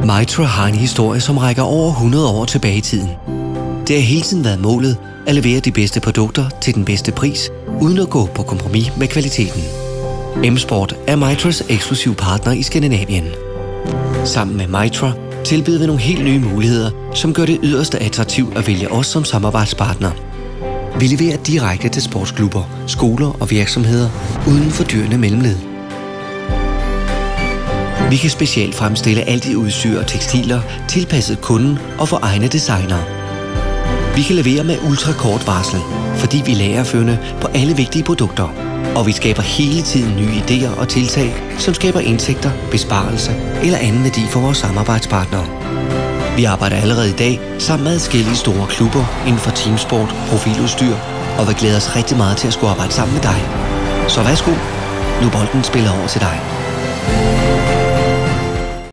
Mitra har en historie, som rækker over 100 år tilbage i tiden. Det har hele tiden været målet at levere de bedste produkter til den bedste pris, uden at gå på kompromis med kvaliteten. M-Sport er Mitras eksklusiv partner i Skandinavien. Sammen med Mitra tilbyder vi nogle helt nye muligheder, som gør det yderst attraktivt at vælge os som samarbejdspartner. Vi leverer direkte til sportsklubber, skoler og virksomheder uden fordyrende mellemled. Vi kan specielt fremstille alt i udstyr og tekstiler tilpasset kunden og for egne designere. Vi kan levere med ultrakort varsel, fordi vi er lagerførende på alle vigtige produkter. Og vi skaber hele tiden nye idéer og tiltag, som skaber indtægter, besparelse eller anden værdi for vores samarbejdspartnere. Vi arbejder allerede i dag sammen med adskillige store klubber inden for teamsport, profiludstyr, og vi glæder os rigtig meget til at skulle arbejde sammen med dig. Så værsgo, nu bolden spiller over til dig.